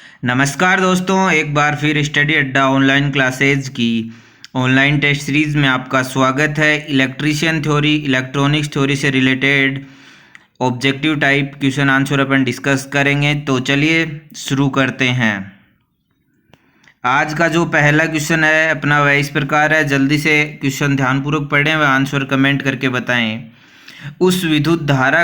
नमस्कार दोस्तों, एक बार फिर स्टडी अड्डा ऑनलाइन क्लासेज की ऑनलाइन टेस्ट सीरीज़ में आपका स्वागत है। इलेक्ट्रीशियन थ्योरी, इलेक्ट्रॉनिक्स थ्योरी से related objective type question answer अपन डिस्कस करेंगे। तो चलिए शुरू करते हैं। आज का जो पहला क्वेश्चन है अपना वह इस प्रकार है। जल्दी से क्वेश्चन ध्यानपूर्वक पढ़ें व आंसर कमेंट करके बताएं। उस विद्युत धारा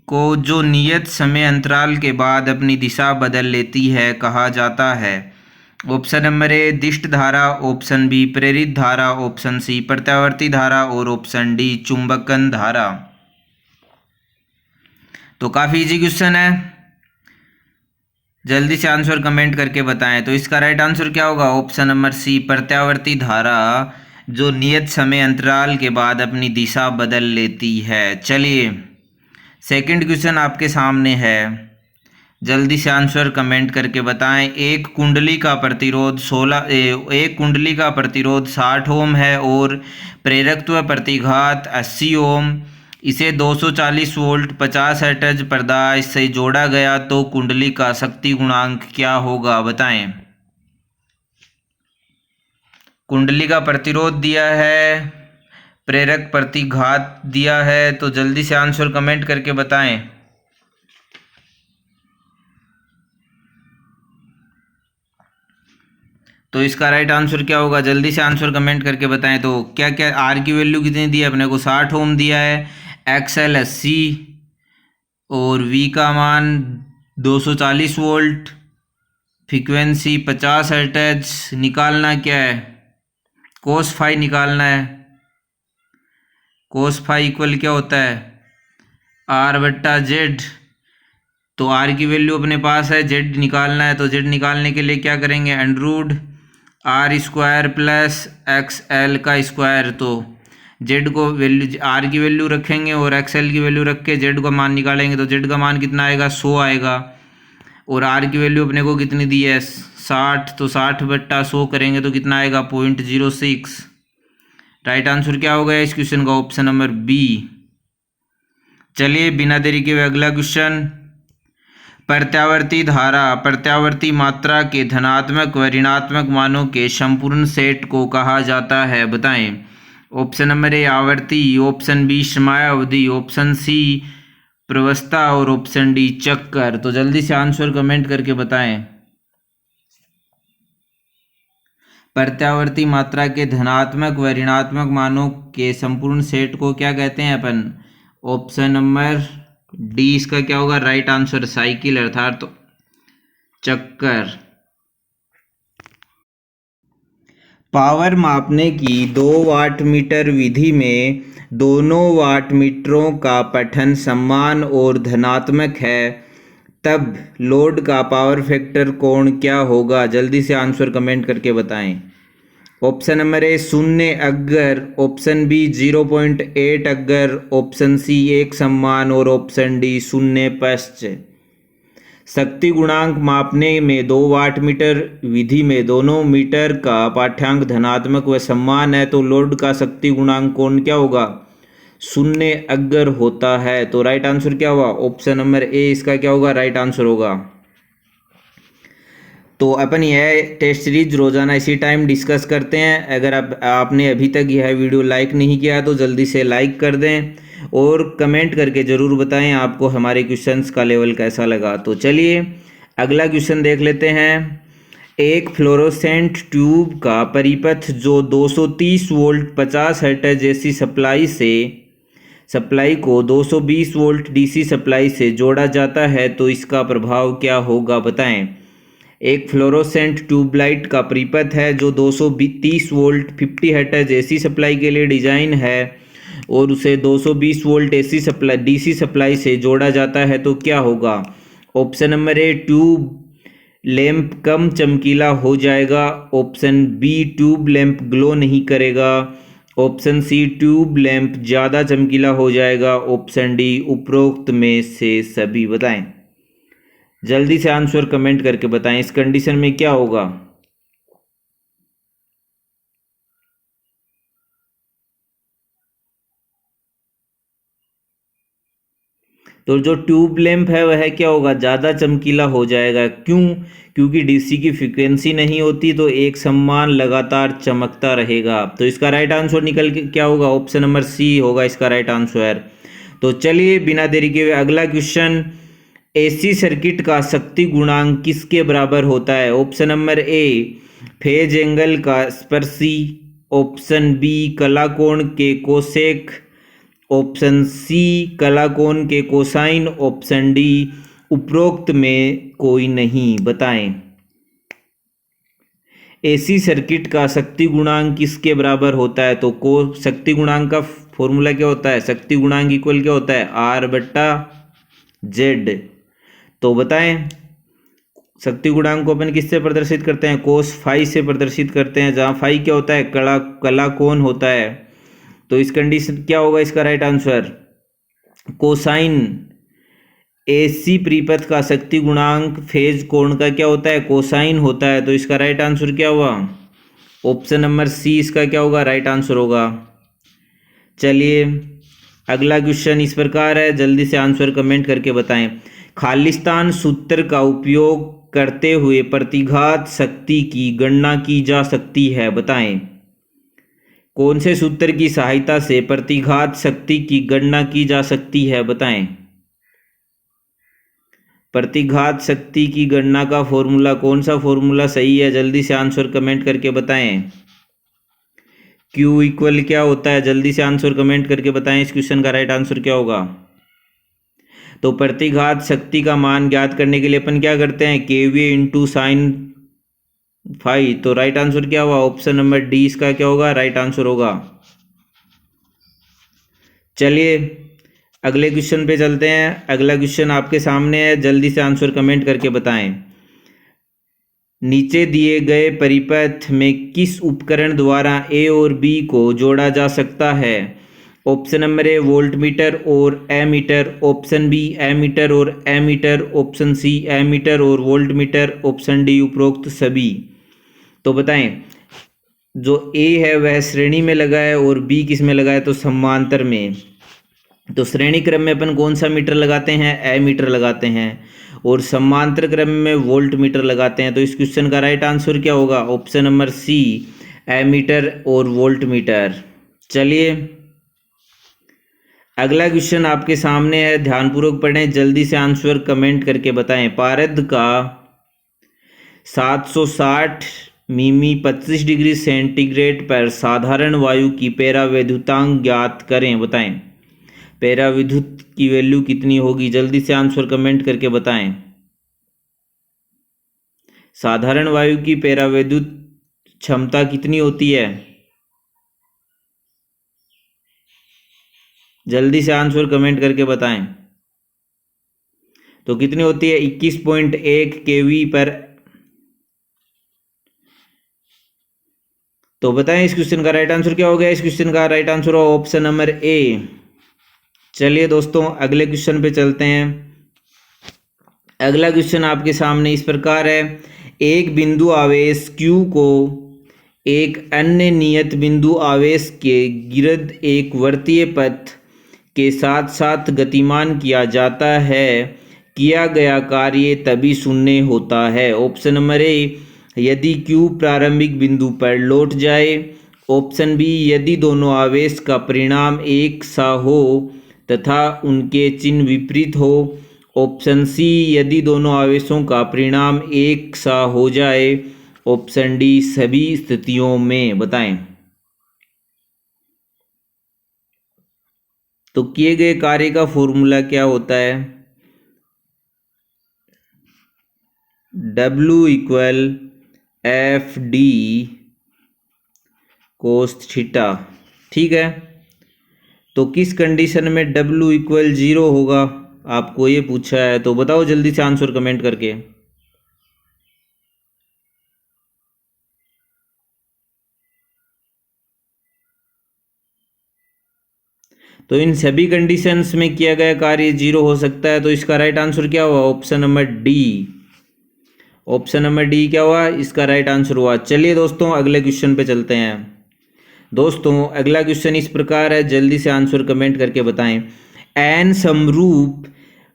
को जो नियत समय अंतराल के बाद अपनी दिशा बदल लेती है कहा जाता है। ऑप्शन नंबर ए दिष्ट धारा, ऑप्शन बी प्रेरित धारा, ऑप्शन सी प्रत्यावर्ती धारा और ऑप्शन डी चुंबकन धारा। तो काफ़ी इजी क्वेश्चन है, जल्दी से आंसर कमेंट करके बताएं। तो इसका राइट आंसर क्या होगा? ऑप्शन नंबर सी प्रत्यावर्ती धारा, जो नियत समय अंतराल के बाद अपनी दिशा बदल लेती है। चलिए सेकंड क्वेश्चन आपके सामने है, जल्दी से आंसर कमेंट करके बताएं। एक कुंडली का प्रतिरोध 60 ओम है और प्रेरकत्व प्रतिघात 80 ओम। इसे 240 वोल्ट 50 हर्ट्ज पर्दाश से जोड़ा गया तो कुंडली का शक्ति गुणांक क्या होगा? बताएं। कुंडली का प्रतिरोध दिया है, प्रेरक प्रतिघात दिया है, तो जल्दी से आंसर कमेंट करके बताएं। तो इसका राइट आंसर क्या होगा? जल्दी से आंसर कमेंट करके बताएं। तो क्या क्या आर की वैल्यू कितनी दी है अपने को? 60 ओम दिया है, एक्सएल 80 और वी का मान 240 वोल्ट, फ्रीक्वेंसी 50 हर्ट्ज। निकालना क्या है? कोस फाई निकालना है। कोस फाई इक्वल क्या होता है? आर बट्टा जेड। तो आर की वैल्यू अपने पास है, जेड निकालना है। तो जेड निकालने के लिए क्या करेंगे? Under root R square plus X L का स्क्वायर। तो जेड को वैल्यू, आर की वैल्यू रखेंगे और एक्स एल की वैल्यू रख के जेड का मान निकालेंगे। तो जेड का मान कितना आएगा? 100 आएगा। और आर की वैल्यू अपने को कितनी दी है? 60। तो 60 बट्टा 100 करेंगे तो कितना आएगा? 0.06। राइट आंसर क्या होगा इस क्वेश्चन का? Option number B. चलिए बिना देरी के अगला क्वेश्चन। प्रत्यावर्ती धारा प्रत्यावर्ती मात्रा के धनात्मक व ऋणात्मक मानों के संपूर्ण सेट को कहा जाता है। बताएं। ऑप्शन नंबर ए आवर्ती, ऑप्शन बी समयावधि, ऑप्शन सी प्रवस्था और ऑप्शन डी चक्कर। तो जल्दी से आंसर कमेंट करके बताएं। प्रत्यावर्ती मात्रा के धनात्मक व ऋणात्मक मानों के संपूर्ण सेट को क्या कहते हैं अपन? ऑप्शन नंबर डी इसका क्या होगा राइट आंसर? साइकिल अर्थात तो चक्कर। पावर मापने की 2 वाट मीटर विधि में दोनों वाट मीटरों का पठन समान और धनात्मक है, तब लोड का पावर फैक्टर कोण क्या होगा? जल्दी से आंसर कमेंट करके बताएं। ऑप्शन नंबर ए 0 अगर, ऑप्शन बी 0.8 अगर, ऑप्शन सी एक समान और ऑप्शन डी 0 पश्च। शक्ति गुणांक मापने में 2 वाट मीटर विधि में दोनों मीटर का पाठ्यांक धनात्मक व समान है, तो लोड का शक्ति गुणांक कोण क्या होगा? 0 अगर होता है। तो राइट आंसर क्या होगा? ऑप्शन नंबर ए इसका क्या होगा राइट आंसर होगा। तो अपन यह टेस्ट सीरीज रोज़ाना इसी टाइम डिस्कस करते हैं। अगर आपने अभी तक यह वीडियो लाइक नहीं किया तो जल्दी से लाइक कर दें और कमेंट करके ज़रूर बताएं आपको हमारे क्वेश्चंस का लेवल कैसा लगा। तो चलिए अगला क्वेश्चन देख लेते हैं। एक फ्लोरोसेंट ट्यूब का परिपथ जो 230 वोल्ट 50 हर्ट्ज जैसी सप्लाई को 220 वोल्ट डीसी सप्लाई से जोड़ा जाता है, तो इसका प्रभाव क्या होगा? बताएं। एक फ्लोरोसेंट ट्यूबलाइट का परिपथ है जो 230 वोल्ट 50 हर्ट्ज एसी सप्लाई के लिए डिजाइन है और उसे 220 volt AC supply DC supply से जोड़ा जाता है, तो क्या होगा? Option number A tube lamp कम चमकीला हो जाएगा, option B tube lamp glow नहीं करेगा, ऑप्शन सी ट्यूब लैंप ज़्यादा चमकीला हो जाएगा, ऑप्शन डी उपरोक्त में से सभी। बताएं। जल्दी से आंसर कमेंट करके बताएं इस कंडीशन में क्या होगा? तो जो ट्यूब लैंप है वह क्या होगा, ज़्यादा चमकीला हो जाएगा। क्यों? क्योंकि डीसी की फ्रीक्वेंसी नहीं होती, तो एक समान लगातार चमकता रहेगा। तो इसका राइट आंसर निकल के क्या होगा, ऑप्शन नंबर सी होगा इसका राइट आंसर। तो चलिए बिना देरी के अगला क्वेश्चन, एसी सर्किट का शक्ति गुणांक किसके बराबर होता है? Option number A phase angle का स्पर्शी, ऑप्शन बी कलाकोण के कोसेक, ऑप्शन सी कलाकोण के कोसाइन, ऑप्शन डी उपरोक्त में कोई नहीं। बताएं एसी सर्किट का शक्ति गुणांक किसके बराबर होता है? तो शक्ति गुणांक का फॉर्मूला क्या होता है? शक्ति गुणांक इक्वल क्या होता है, आर बट्टा जेड। तो बताएं शक्ति गुणांक को अपन किससे प्रदर्शित करते हैं? कोस फाई से प्रदर्शित करते हैं, जहां फाई क्या होता है, कला कोण होता है। तो इस कंडीशन क्या होगा इसका राइट आंसर, कोसाइन। एसी परिपथ का शक्ति गुणांक फेज कोण का क्या होता है, कोसाइन होता है। तो इसका राइट आंसर क्या हुआ, ऑप्शन नंबर सी इसका क्या होगा राइट आंसर होगा। चलिए अगला क्वेश्चन इस प्रकार है, जल्दी से आंसर कमेंट करके बताएं। खालिस्तान सूत्र का उपयोग करते हुए प्रतिघात शक्ति की गणना की जा सकती है? बताएं कौन से सूत्र की सहायता से प्रतिघात शक्ति की गणना की जा सकती है? बताएं प्रतिघात शक्ति की गणना का फॉर्मूला, कौन सा फॉर्मूला सही है? जल्दी से आंसर कमेंट करके बताएं। Q इक्वल क्या होता है? जल्दी से आंसर कमेंट करके बताएं इस क्वेश्चन का राइट आंसर क्या होगा। तो प्रतिघात शक्ति का मान ज्ञात करने के लिए अपन क्या करते हैं, केवीए इंटू साइन फाई। तो राइट आंसर क्या हुआ, ऑप्शन नंबर डी इसका क्या होगा राइट आंसर होगा। चलिए अगले क्वेश्चन पे चलते हैं। अगला क्वेश्चन आपके सामने है, जल्दी से आंसर कमेंट करके बताएं। नीचे दिए गए परिपथ में किस उपकरण द्वारा ए और बी को जोड़ा जा सकता है? ऑप्शन नंबर ए वोल्टमीटर और एमीटर, ऑप्शन बी एमीटर और एमीटर, ऑप्शन सी एमीटर और वोल्टमीटर, ऑप्शन डी उपरोक्त सभी। तो बताएं जो ए है वह श्रेणी में लगा है और बी किस में लगा है, तो समांतर में। तो श्रेणी क्रम में अपन कौन सा मीटर लगाते हैं, एमीटर लगाते हैं, और समांतर क्रम में वोल्ट मीटर लगाते हैं। तो इस क्वेश्चन का राइट आंसर क्या होगा, ऑप्शन नंबर सी एमीटर और वोल्ट मीटर। चलिए अगला क्वेश्चन आपके सामने है, ध्यानपूर्वक पढ़ें, जल्दी से आंसर कमेंट करके बताएं। पारद का 760 मिमी 25 डिग्री सेंटीग्रेड पर साधारण वायु की पेराविद्युतांक ज्ञात करें। बताएं पेराविद्युत की वैल्यू कितनी होगी? जल्दी से आंसर कमेंट करके बताएं। साधारण वायु की पेराविद्युत क्षमता कितनी होती है? जल्दी से आंसर कमेंट करके बताएं। तो कितनी होती है, 21.1 केवी पर। तो बताएं इस क्वेश्चन का राइट आंसर क्या हो गया। इस क्वेश्चन का राइट आंसर हो ऑप्शन नंबर ए। चलिए दोस्तों अगले क्वेश्चन पे चलते हैं। अगला क्वेश्चन आपके सामने इस प्रकार है, एक बिंदु आवेश Q को एक अन्य नियत बिंदु आवेश के गिरद एक वर्तीय पथ के साथ साथ गतिमान किया जाता है, किया गया कार्य तभी शून्य होता है। ऑप्शन नंबर ए यदि Q प्रारंभिक बिंदु पर लौट जाए, ऑप्शन बी यदि दोनों आवेश का परिणाम एक सा हो तथा उनके चिन्ह विपरीत हो, ऑप्शन सी यदि दोनों आवेशों का परिणाम एक सा हो जाए, ऑप्शन डी सभी स्थितियों में। बताएं तो किए गए कार्य का फॉर्मूला क्या होता है, W equal F d cos theta. ठीक है, तो किस कंडीशन में W इक्वल 0 होगा, आपको ये पूछा है। तो बताओ जल्दी से आंसर कमेंट करके। तो इन सभी कंडीशंस में किया गया कार्य 0 हो सकता है। तो इसका राइट आंसर क्या हुआ, option number D. Option number D क्या हुआ, इसका राइट आंसर हुआ। चलिए दोस्तों अगले क्वेश्चन पे चलते हैं। दोस्तों अगला क्वेश्चन इस प्रकार है, जल्दी से आंसर कमेंट करके बताएं। एन समरूप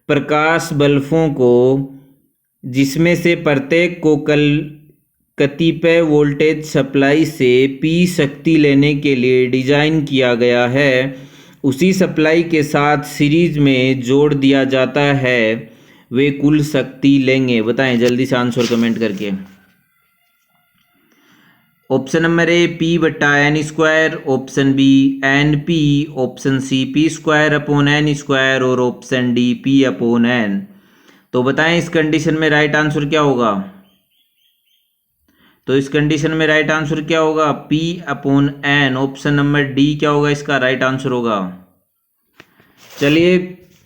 प्रकाश बल्बों को, जिसमें से प्रत्येक को कतिपय वोल्टेज सप्लाई से P शक्ति लेने के लिए डिजाइन किया गया है, उसी सप्लाई के साथ सीरीज में जोड़ दिया जाता है, वे कुल शक्ति लेंगे। बताएं जल्दी से आंसर कमेंट करके। Option number A P/N², option B NP, option C P²/N², और ऑप्शन डी P/N। तो बताएं इस कंडीशन में राइट आंसर क्या होगा? तो इस कंडीशन में राइट आंसर क्या होगा? P/N। ऑप्शन नंबर डी क्या होगा इसका राइट आंसर होगा। चलिए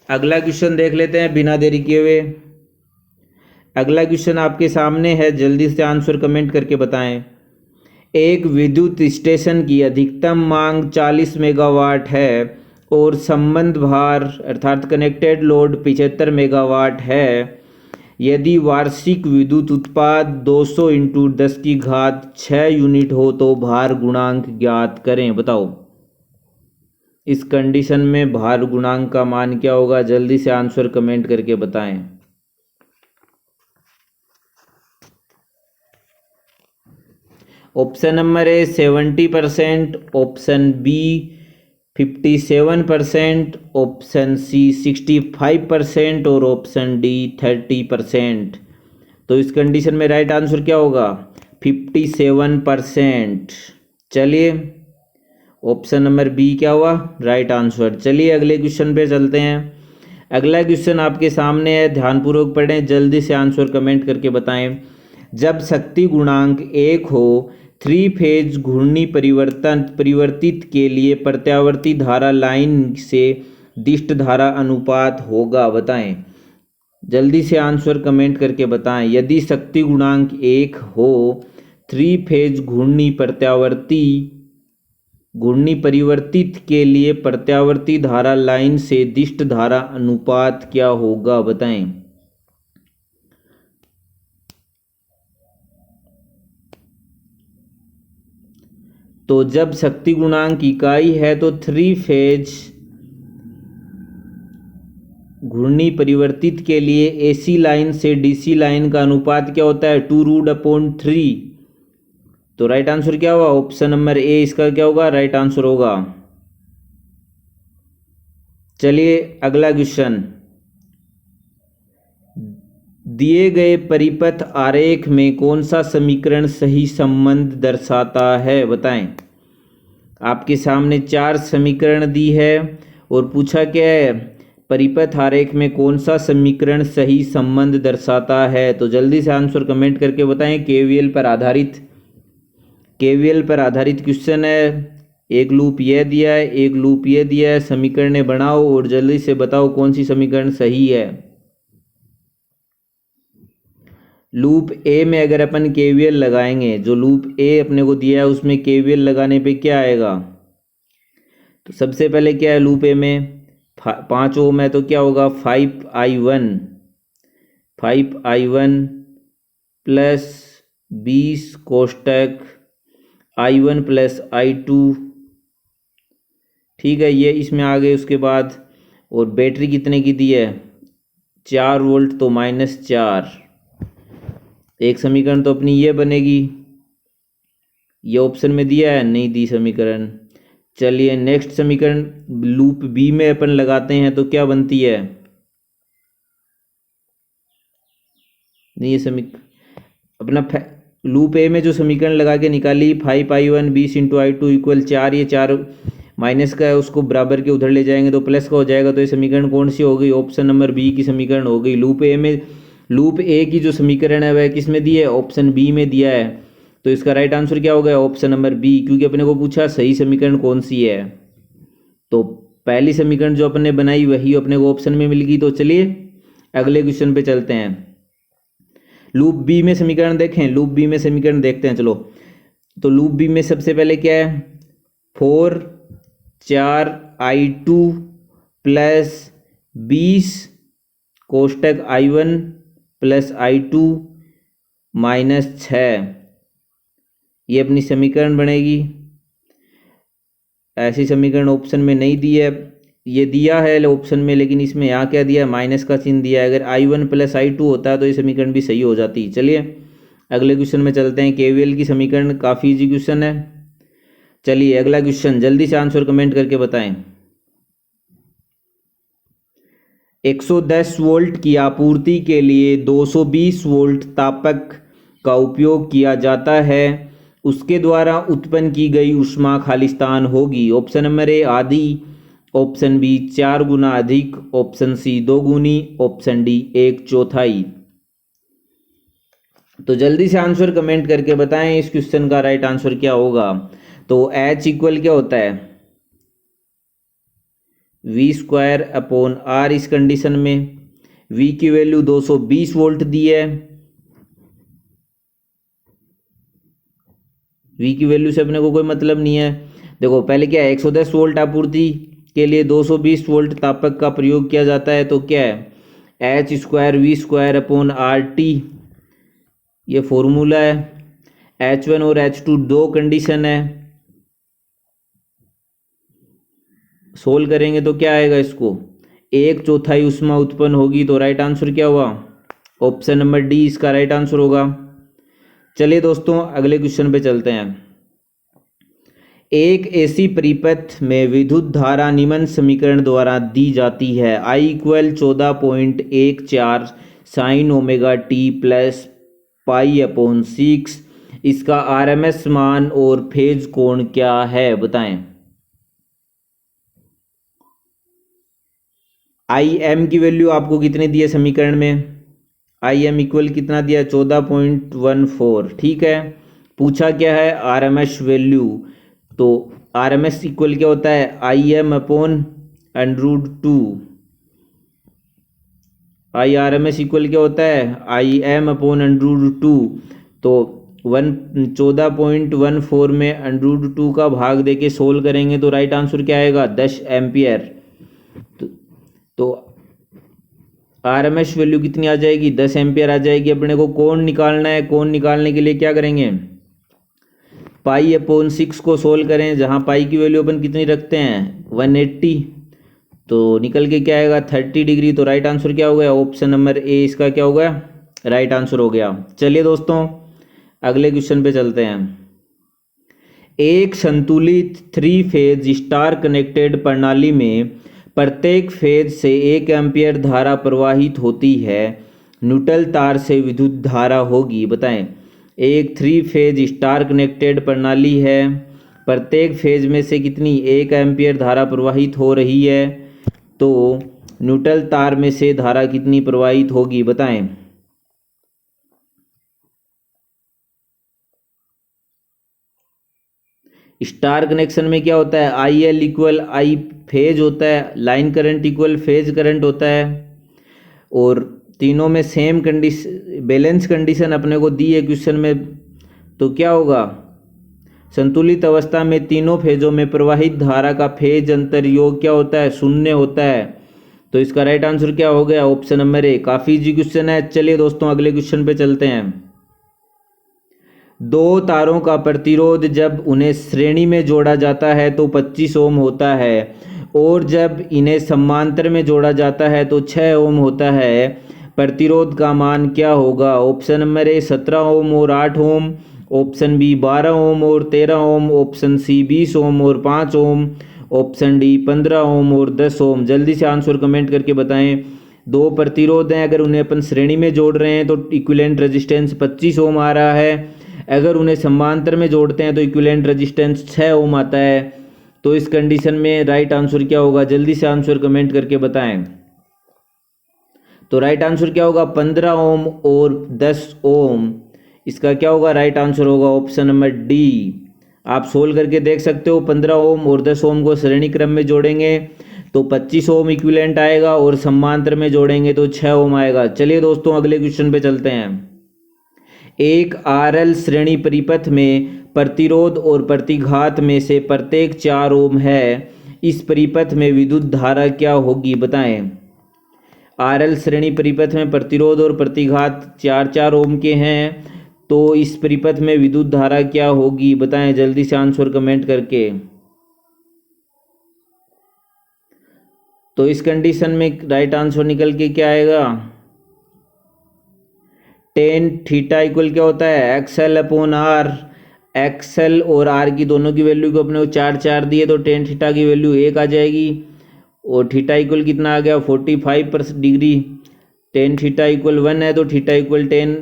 अगला क्वेश्चन देख लेते हैं बिना देरी किए हुए। अगला क्वेश्चन आपके सामने है, जल्दी से आंसर कमेंट करके बताएं। एक विद्युत स्टेशन की अधिकतम मांग 40 मेगावाट है और संबंध भार अर्थात कनेक्टेड लोड 75 मेगावाट है। यदि वार्षिक विद्युत उत्पाद 200 × 10⁶ यूनिट हो तो भार गुणांक ज्ञात करें। बताओ इस कंडीशन में भार गुणांक का मान क्या होगा? जल्दी से आंसर कमेंट करके बताएं। Option number A 70%, option B 57%, option C 65% और ऑप्शन डी 30%। तो इस कंडीशन में राइट आंसर क्या होगा? 57%। चलिए ऑप्शन नंबर बी क्या हुआ राइट आंसर। चलिए अगले क्वेश्चन पे चलते हैं। अगला क्वेश्चन आपके सामने है, ध्यानपूर्वक पढ़ें, जल्दी से आंसर कमेंट करके बताएं। जब शक्ति गुणांक 1 हो, 3 फेज घूर्णी परिवर्तित के लिए प्रत्यावर्ती धारा लाइन से दिष्ट धारा अनुपात होगा। बताएं जल्दी से आंसर कमेंट करके बताएं। यदि शक्ति गुणांक 1 हो, 3 फेज घूर्णी परिवर्तित के लिए प्रत्यावर्ती धारा लाइन से दिष्ट धारा अनुपात क्या होगा? बताएं। तो जब शक्ति गुणांक इकाई है तो 3 फेज घूर्णी परिवर्तित के लिए AC लाइन से DC लाइन का अनुपात क्या होता है? 2√3। तो राइट आंसर क्या होगा? ऑप्शन नंबर ए इसका क्या होगा राइट आंसर होगा। चलिए अगला क्वेश्चन, दिए गए परिपथ आरेख में कौन सा समीकरण सही संबंध दर्शाता है? बताएं। आपके सामने 4 समीकरण दी है और पूछा क्या है? परिपथ आरेख में कौन सा समीकरण सही संबंध दर्शाता है? तो जल्दी से आंसर कमेंट करके बताएं। केवीएल पर आधारित क्वेश्चन है। एक लूप यह दिया है, एक लूप यह दिया है, समीकरण बनाओ और जल्दी से बताओ कौन सी समीकरण सही है। लूप ए में अगर अपन केवीएल लगाएंगे, जो लूप ए अपने को दिया है उसमें केवीएल लगाने पे क्या आएगा? तो सबसे पहले क्या है लूप ए में 5 ओम है तो क्या होगा 5i1 plus 20 कोष्टक i1 plus i2। ठीक है, ये इसमें आ गए। उसके बाद और बैटरी कितने की दी है? 4 वोल्ट तो -4। एक समीकरण तो अपनी ये बनेगी, ये ऑप्शन में दिया है नहीं दी समीकरण। चलिए नेक्स्ट समीकरण लूप बी में अपन लगाते हैं तो क्या बनती है? नहीं ये अपना लूप ए में जो समीकरण लगा के निकाली 5i1 20 × i2 = 4, ये 4 माइनस का है उसको बराबर के उधर ले जाएंगे तो प्लस का हो जाएगा। तो ये समीकरण कौन सी हो गई? ऑप्शन नंबर बी की समीकरण हो गई। लूप ए की जो समीकरण है वह किस में दी है? ऑप्शन बी में दिया है। तो इसका राइट आंसर क्या हो गया? ऑप्शन नंबर बी, क्योंकि अपने को पूछा सही समीकरण कौन सी है। तो पहली समीकरण जो अपन ने बनाई वही अपने को ऑप्शन में मिल गई। तो चलिए अगले क्वेश्चन पे चलते हैं। लूप बी में समीकरण देखें, लूप बी में समीकरण देखते हैं। चलो तो लूप बी में सबसे पहले क्या है? 4i2 plus 20 कोष्टक i1 plus i2 -6, ये अपनी समीकरण बनेगी। ऐसी समीकरण ऑप्शन में नहीं दी है। ये दिया है ऑप्शन में, लेकिन इसमें यहाँ क्या दिया है, माइनस का चिन्ह दिया है। अगर I1 + I2 होता है तो ये समीकरण भी सही हो जाती। चलिए अगले क्वेश्चन में चलते हैं। केवीएल की समीकरण काफ़ी इजी क्वेश्चन है। चलिए अगला क्वेश्चन, जल्दी से आंसर कमेंट करके बताएं। 110 वोल्ट की आपूर्ति के लिए 220 वोल्ट तापक का उपयोग किया जाता है, उसके द्वारा उत्पन्न की गई ऊष्मा खालिस्तान होगी। ऑप्शन नंबर ए आधी, ऑप्शन बी 4 गुना अधिक, ऑप्शन सी 2 गुनी, ऑप्शन डी 1/4। तो जल्दी से आंसर कमेंट करके बताएं इस क्वेश्चन का राइट आंसर क्या होगा। तो H इक्वल क्या होता है, V²/R। इस कंडीशन में V की वैल्यू 220 वोल्ट दी है। V की वैल्यू से अपने को कोई मतलब नहीं है। देखो पहले क्या है, 110 वोल्ट आपूर्ति के लिए 220 वोल्ट तापक का प्रयोग किया जाता है, तो क्या है H² V²/RT, ये फॉर्मूला है। H1 और H2 दो कंडीशन है, सोल्व करेंगे तो क्या आएगा, इसको 1/4 ऊष्मा उत्पन्न होगी। तो राइट आंसर क्या हुआ, ऑप्शन नंबर डी इसका राइट आंसर होगा। चलिए दोस्तों अगले क्वेश्चन पे चलते हैं। एक एसी परिपथ में विद्युत धारा निम्न समीकरण द्वारा दी जाती है। I = 14.14 sin ωt + π/6। इसका RMS मान और फेज कोण क्या है, बताएं। IM की वैल्यू आपको कितनी दी है समीकरण में, IM इक्वल कितना दिया है, 14.14। ठीक है, पूछा क्या है, RMS वैल्यू। तो RMS इक्वल क्या होता है, IM/√2। IRMS इक्वल क्या होता है, IM/√2। तो 14.14 में √2 का भाग देके सोल्व करेंगे तो राइट आंसर क्या आएगा, 10 एम्पियर। तो RMS वैल्यू कितनी आ जाएगी, 10 एम्पियर आ जाएगी। अपने को कोण निकालना है, कोण निकालने के लिए क्या करेंगे, π/6 को सोल्व करें, जहाँ पाई की वैल्यू अपन कितनी रखते हैं, 180। तो निकल के क्या आएगा, 30 डिग्री। तो राइट आंसर क्या हो गया, ऑप्शन नंबर ए इसका क्या हो गया, राइट आंसर हो गया। चलिए दोस्तों अगले क्वेश्चन पे चलते हैं। एक संतुलित 3 फेज स्टार कनेक्टेड प्रणाली में प्रत्येक फेज से 1 एम्पियर धारा प्रवाहित होती है, न्यूट्रल तार से विद्युत धारा होगी, बताएं। एक 3 फेज स्टार कनेक्टेड प्रणाली है, प्रत्येक फेज में से कितनी 1 एम्पियर धारा प्रवाहित हो रही है, तो न्यूट्रल तार में से धारा कितनी प्रवाहित होगी, बताएं। स्टार कनेक्शन में क्या होता है, IL = I फेज होता है, लाइन करंट = फेज करंट होता है, और तीनों में सेम कंडीशन, बैलेंस कंडीशन अपने को दी है क्वेश्चन में। तो क्या होगा, संतुलित अवस्था में तीनों फेजों में प्रवाहित धारा का फेज अंतर योग क्या होता है, 0 होता है। तो इसका राइट आंसर क्या हो गया, ऑप्शन नंबर ए। काफ़ी इजी क्वेश्चन है। चलिए दोस्तों अगले क्वेश्चन पे चलते हैं। दो तारों का प्रतिरोध जब उन्हें श्रेणी में जोड़ा जाता है तो 25 ओम होता है, और जब इन्हें समांतर में जोड़ा जाता है तो 6 ओम होता है। प्रतिरोध का मान क्या होगा, ऑप्शन नंबर ए 17 ओम और 8 ओम, ऑप्शन बी 12 ओम और 13 ओम, ऑप्शन सी 20 ओम और 5 ओम, ऑप्शन डी 15 ओम और 10 ओम। जल्दी से आंसर कमेंट करके बताएं। दो प्रतिरोध हैं, अगर उन्हें अपन श्रेणी में जोड़ रहे हैं तो इक्विवेलेंट रेजिस्टेंस 25 ओम आ रहा है, अगर उन्हें समांतर में जोड़ते हैं तो इक्विवेलेंट रेजिस्टेंस 6 ओम आता है। तो इस कंडीशन में राइट आंसर क्या होगा, जल्दी से आंसर कमेंट करके बताएं। तो राइट आंसर क्या होगा, 15 ओम और 10 ओम। इसका क्या होगा, राइट आंसर होगा ऑप्शन नंबर डी। आप सोल्व करके देख सकते हो। 15 ओम और 10 ओम को श्रेणी क्रम में जोड़ेंगे तो 25 ओम इक्विवेलेंट आएगा, और समांतर में जोड़ेंगे तो 6 ओम आएगा। चलिए दोस्तों अगले क्वेश्चन पे चलते हैं। एक RL श्रेणी परिपथ में प्रतिरोध और प्रतिघात में से प्रत्येक 4 ओम है, इस परिपथ में विद्युत धारा क्या होगी, बताएं। RL श्रेणी परिपथ में प्रतिरोध और प्रतिघात 4 ओम के हैं, तो इस परिपथ में विद्युत धारा क्या होगी, बताएं जल्दी से आंसर कमेंट करके। तो इस कंडीशन में राइट आंसर निकल के क्या आएगा, टेन थीटा इक्वल क्या होता है, एक्सएल अपॉन आर। एक्सएल और आर की दोनों की वैल्यू को अपने को 4 दिए तो टेन थीटा की वैल्यू 1 आ जाएगी, और थीटा इक्वल कितना आ गया 45 डिग्री। टेन थीटा इक्वल 1 है तो थीटा इक्वल टेन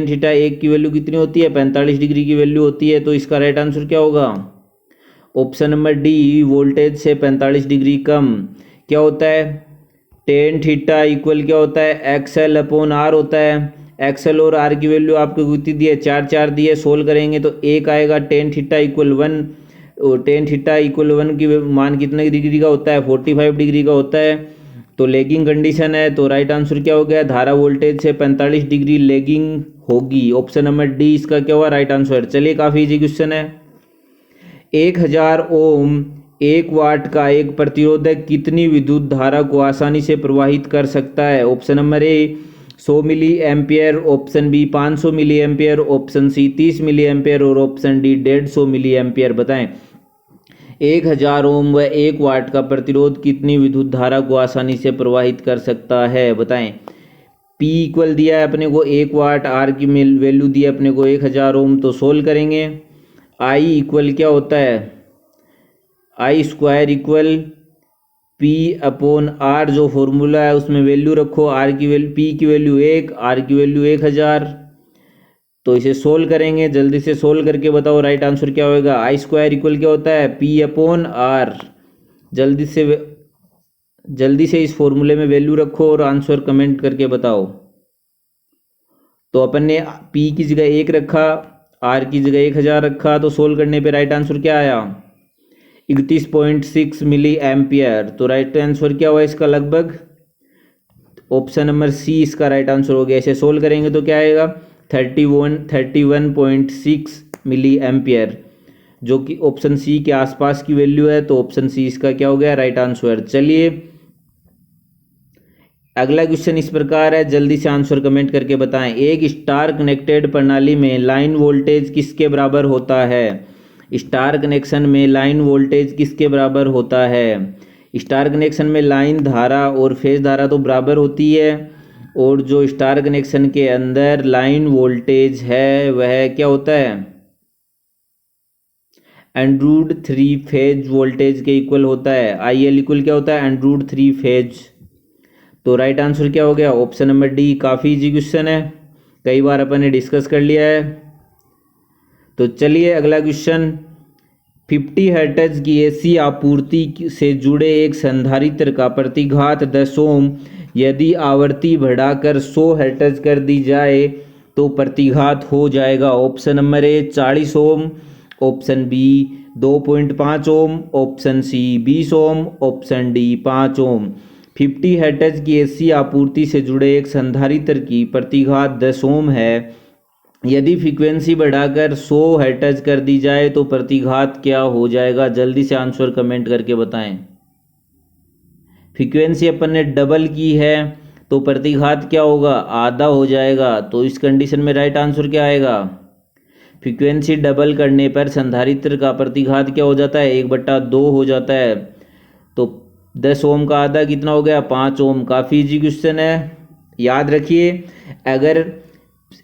थीटा 1 की वैल्यू कितनी होती है, 45 डिग्री की वैल्यू होती है। तो इसका राइट आंसर क्या होगा, ऑप्शन नंबर डी, वोल्टेज से 45 डिग्री कम। क्या होता है, टेन थीटा इक्वल क्या होता है, एक्सएल अपॉन आर होता है। एक्सएल और आर की वैल्यू आपको कितनी दी है, 4 दी है। सोल्व करेंगे तो 1 आएगा। टेन थीटा इक्वल 1, और टेन थीटा इक्वल 1 की मान कितने डिग्री का होता है, 45 डिग्री का होता है। तो लेगिंग कंडीशन है, तो राइट आंसर क्या हो गया, धारा वोल्टेज से 45 डिग्री लेगिंग होगी। ऑप्शन नंबर डी इसका क्या हुआ राइट आंसर। चलिए काफ़ी इजी क्वेश्चन है। 1000 ओम 1 वाट का एक प्रतिरोधक कितनी विद्युत धारा को आसानी से प्रवाहित कर सकता है। Option number A 100 milli ampere, option B 500 milli ampere, option C 30 milli ampere और ऑप्शन डी 150 मिली एम्पियर। बताएं 1000 ओम व 1 वाट का प्रतिरोध कितनी विद्युत धारा को आसानी से प्रवाहित कर सकता है। बताएं P इक्वल दिया है अपने को 1 वाट, आर की वैल्यू दी है अपने को 1000 ओम। तो सोल्व करेंगे, I इक्वल क्या होता है, I square equal P upon R. जो फॉर्मूला है उसमें वैल्यू रखो, आर की वैल्यू, पी की वैल्यू 1, आर की वैल्यू 1000। तो इसे सोल्व करेंगे, जल्दी से सोल्व करके बताओ राइट आंसर क्या होगा। आई स्क्वायर इक्वल क्या होता है, पी अपॉन आर। जल्दी से इस फॉर्मूले में वैल्यू रखो और आंसर कमेंट करके बताओ। तो अपन ने पी की जगह 1 रखा, आर की जगह 1000 रखा, तो सोल्व करने पे राइट आंसर क्या आया, 31.6 मिली एम्पियर। तो राइट आंसर क्या हुआ इसका, लगभग ऑप्शन नंबर सी इसका राइट आंसर हो गया। इसे सोल्व करेंगे तो क्या आएगा, 31.6 मिली एम्पियर, जो कि ऑप्शन सी के आसपास की वैल्यू है। तो ऑप्शन सी इसका क्या हो गया राइट आंसर। चलिए अगला क्वेश्चन इस प्रकार है, जल्दी से आंसर कमेंट करके बताएं। एक स्टार कनेक्टेड प्रणाली में लाइन वोल्टेज किसके बराबर होता है। स्टार कनेक्शन में लाइन वोल्टेज किसके बराबर होता है। स्टार कनेक्शन में लाइन धारा और फेज धारा तो बराबर होती है, और जो स्टार कनेक्शन के अंदर लाइन वोल्टेज है वह क्या होता है, √3 फेज वोल्टेज के इक्वल होता है। IL इक्वल क्या होता है, √3 फेज। तो राइट आंसर क्या हो गया, ऑप्शन नंबर डी। काफ़ी इजी क्वेश्चन है, कई बार अपन ने डिस्कस कर लिया है। तो चलिए अगला क्वेश्चन, 50 हर्ट्ज की AC आपूर्ति से जुड़े एक संधारित्र का प्रतिघात 10 ओम, यदि आवृत्ति बढ़ाकर 100 हर्ट्ज कर दी जाए तो प्रतिघात हो जाएगा। Option number A 40 ohm, option B 2.5 ohm, option C 20 ohm, option D 5 ohm. 50 hertz की AC आपूर्ति से जुड़े एक संधारित्र की प्रतिघात 10 ओम है, यदि फ्रीक्वेंसी बढ़ाकर 100 हर्ट्ज कर दी जाए तो प्रतिघात क्या हो जाएगा। जल्दी से आंसर कमेंट करके बताएं। फ्रीक्वेंसी अपन ने डबल की है तो प्रतिघात क्या होगा, आधा हो जाएगा। तो इस कंडीशन में राइट आंसर क्या आएगा, फ्रीक्वेंसी डबल करने पर संधारित्र का प्रतिघात क्या हो जाता है, 1/2 हो जाता है। तो 10 ओम का आधा कितना हो गया, 5 ओम। काफ़ी इजी क्वेश्चन है, याद रखिए। अगर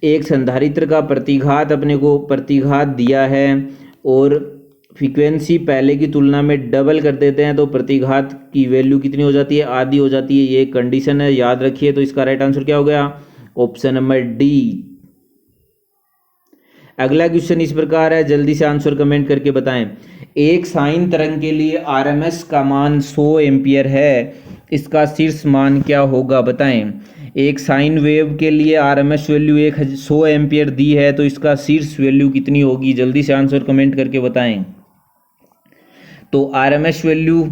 एक संधारित्र का प्रतिघात अपने को प्रतिघात दिया है और फ्रीक्वेंसी पहले की तुलना में डबल कर देते हैं तो प्रतिघात की वैल्यू कितनी हो जाती है, आधी हो जाती है। ये कंडीशन है, याद रखिए। तो इसका राइट आंसर क्या हो गया, ऑप्शन नंबर डी। अगला क्वेश्चन इस प्रकार है, जल्दी से आंसर कमेंट करके बताएं। एक साइन तरंग के लिए RMS का मान 100 एम्पियर है, इसका शीर्ष मान क्या होगा। बताएं एक साइन वेव के लिए RMS वैल्यू 100 एम्पियर दी है, तो इसका शीर्ष वैल्यू कितनी होगी। जल्दी से आंसर कमेंट करके बताएं। तो RMS value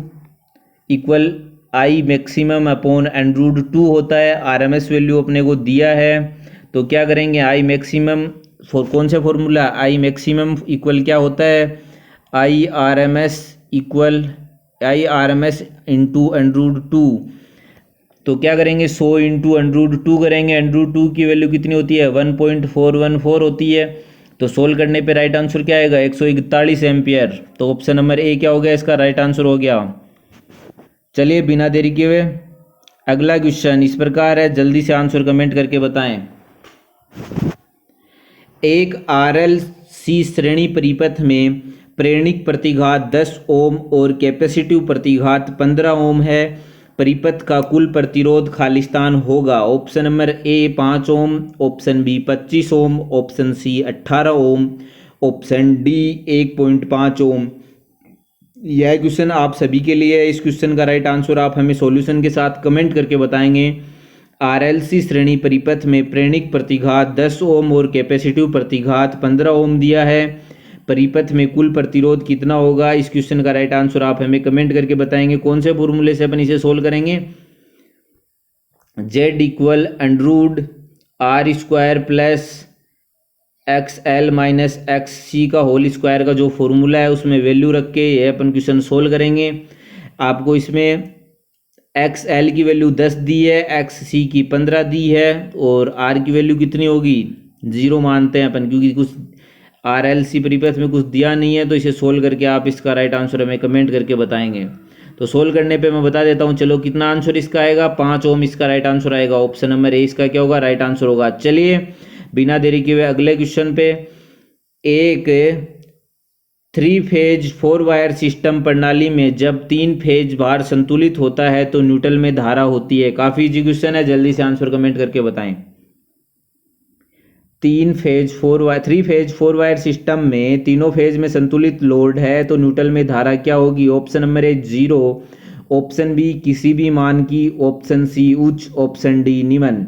equal I maximum upon √2 होता है। RMS वैल्यू अपने को दिया है, तो क्या करेंगे, I मैक्सिमम कौन सा फॉर्मूला, I मैक्सिमम इक्वल क्या होता है, IRMS इक्वल IRMS इंटू √2। तो क्या करेंगे, 100 इंटू √2 करेंगे। √2 की वैल्यू कितनी होती है, 1.414 होती है। तो सोल्व करने पे राइट आंसर क्या आएगा, 141 एम्पियर। तो ऑप्शन नंबर ए क्या हो गया, इसका राइट आंसर हो गया। चलिए बिना देरी किए हुए अगला क्वेश्चन इस प्रकार है, जल्दी से आंसर कमेंट करके बताएं। एक RLC श्रेणी परिपथ में प्रेरणिक प्रतिघात 10 ओम और कैपेसिटिव प्रतिघात 15 ओम है। परिपथ का कुल प्रतिरोध खालिस्तान होगा। Option number A 5 ohm, option B 25 ohm, option C 18 ohm, option D 1.5 ohm. यह क्वेश्चन आप सभी के लिए है। इस क्वेश्चन का राइट आंसर आप हमें सॉल्यूशन के साथ कमेंट करके बताएंगे। RLC श्रेणी परिपथ में प्रेरणिक प्रतिघात 10 ओम और कैपेसिटिव प्रतिघात 15 ओम दिया है। परिपथ में कुल प्रतिरोध कितना होगा? इस क्वेश्चन का राइट आंसर आप हमें कमेंट करके बताएंगे। कौन से फॉर्मूले से अपन इसे सोल्व करेंगे? Z equal under root R square plus XL minus XC का होल स्क्वायर का जो फॉर्मूला है उसमें वैल्यू रख के ये अपन क्वेश्चन सोल्व करेंगे। आपको इसमें XL की वैल्यू 10 दी है, XC की 15 दी है और R की वैल्यू कितनी होगी? 0 मानते हैं अपन, क्योंकि कुछ RLC परिपथ में कुछ दिया नहीं है। तो इसे सोल्व करके आप इसका राइट आंसर हमें कमेंट करके बताएंगे। तो सोल्व करने पे मैं बता देता हूँ। चलो कितना आंसर इसका आएगा? 5 ओम इसका राइट आंसर आएगा। ऑप्शन नंबर ए इसका क्या होगा? राइट आंसर होगा। चलिए बिना देरी किए हुए अगले क्वेश्चन पे। एक 3 फेज 4 वायर सिस्टम प्रणाली में जब 3 फेज भार संतुलित होता है तो न्यूट्रल में धारा होती है। काफी इजी क्वेश्चन है, जल्दी से आंसर कमेंट करके बताएं। 3 फेज 4 वायर सिस्टम में तीनों फेज में संतुलित लोड है तो न्यूट्रल में धारा क्या होगी? Option number A 0, option B किसी भी मान की, ऑप्शन सी उच्च, ऑप्शन डी निम्न।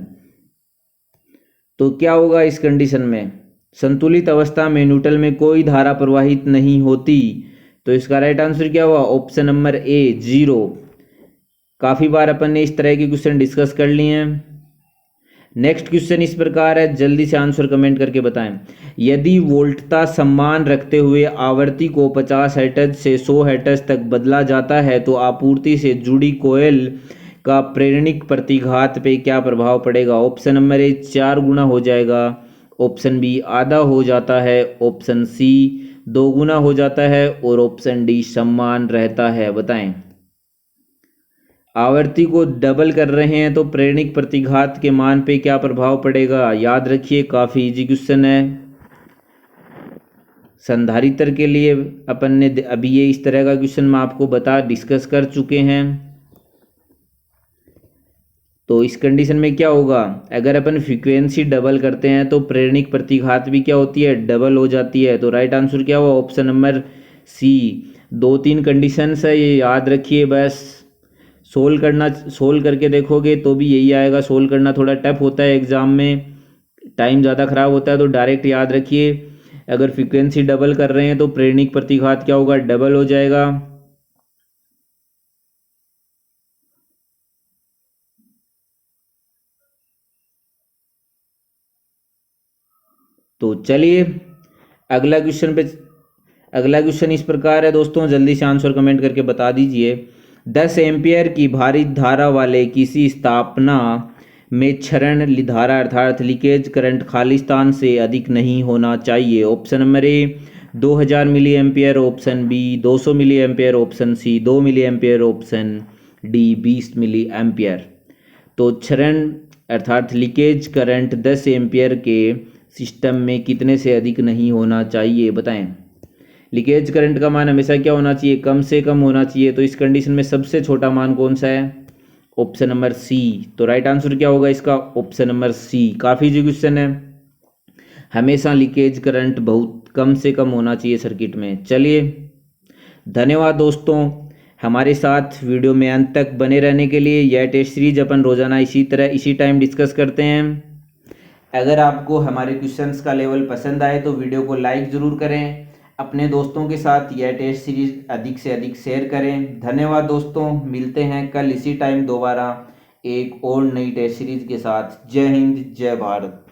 तो क्या होगा इस कंडीशन में? संतुलित अवस्था में न्यूट्रल में कोई धारा प्रवाहित नहीं होती। तो इसका राइट आंसर क्या हुआ? Option number A 0। काफी बार अपन ने इस तरह के क्वेश्चन डिस्कस कर लिए हैं। नेक्स्ट क्वेश्चन इस प्रकार है, जल्दी से आंसर कमेंट करके बताएं। यदि वोल्टता समान रखते हुए आवर्ती को 50 हर्ट्ज से 100 हर्ट्ज तक बदला जाता है तो आपूर्ति से जुड़ी कोयल का प्रेरणिक प्रतिघात पे क्या प्रभाव पड़ेगा? ऑप्शन नंबर ए 4 गुना हो जाएगा, ऑप्शन बी आधा हो जाता है, ऑप्शन सी 2 गुना हो जाता है और ऑप्शन डी समान रहता है। बताएं। आवर्ती को डबल कर रहे हैं तो प्रेरणिक प्रतिघात के मान पे क्या प्रभाव पड़ेगा? याद रखिए काफी इजी क्वेश्चन है। संधारित्र के लिए अपन ने अभी ये इस तरह का क्वेश्चन मैं आपको डिस्कस कर चुके हैं। तो इस कंडीशन में क्या होगा? अगर अपन फ्रीक्वेंसी डबल करते हैं तो प्रेरणिक प्रतिघात भी क्या होती है? डबल हो जाती है। तो राइट आंसर क्या हुआ? ऑप्शन नंबर सी। 2-3 कंडीशंस है, ये याद रखिए बस। सोल्व करके देखोगे तो भी यही आएगा। सोल्व करना थोड़ा टफ होता है, एग्जाम में टाइम ज़्यादा खराब होता है। तो डायरेक्ट याद रखिए, अगर फ्रीक्वेंसी डबल कर रहे हैं तो प्रेरणिक प्रतिघात क्या होगा? डबल हो जाएगा। तो चलिए अगला क्वेश्चन इस प्रकार है दोस्तों, जल्दी से आंसर कमेंट करके बता दीजिए। 10 एम्पियर की भारित धारा वाले किसी स्थापना में क्षरण धारा अर्थात लीकेज करंट खालिस्तान से अधिक नहीं होना चाहिए। Option number A 2000 milli ampere, option B 200 milli ampere, option C 2 milli ampere, option D 20 milli ampere. तो क्षरण अर्थात लीकेज करंट 10 एम्पियर के सिस्टम में कितने से अधिक नहीं होना चाहिए? बताएं। लीकेज करंट का मान हमेशा क्या होना चाहिए? कम से कम होना चाहिए। तो इस कंडीशन में सबसे छोटा मान कौन सा है? Option number C. तो राइट आंसर क्या होगा इसका? Option number C. काफ़ी इजी क्वेश्चन है। हमेशा लीकेज करंट बहुत कम से कम होना चाहिए सर्किट में। चलिए धन्यवाद दोस्तों, हमारे साथ वीडियो में अंत तक बने रहने के लिए। यह टेस्ट सीरीज अपन रोजाना इसी टाइम डिस्कस करते हैं। अगर आपको हमारे क्वेश्चंस का लेवल पसंद आए तो वीडियो को लाइक ज़रूर करें। अपने दोस्तों के साथ यह टेस्ट सीरीज अधिक से अधिक शेयर करें। धन्यवाद दोस्तों, मिलते हैं कल इसी टाइम दोबारा एक और नई टेस्ट सीरीज के साथ। जय हिंद, जय भारत।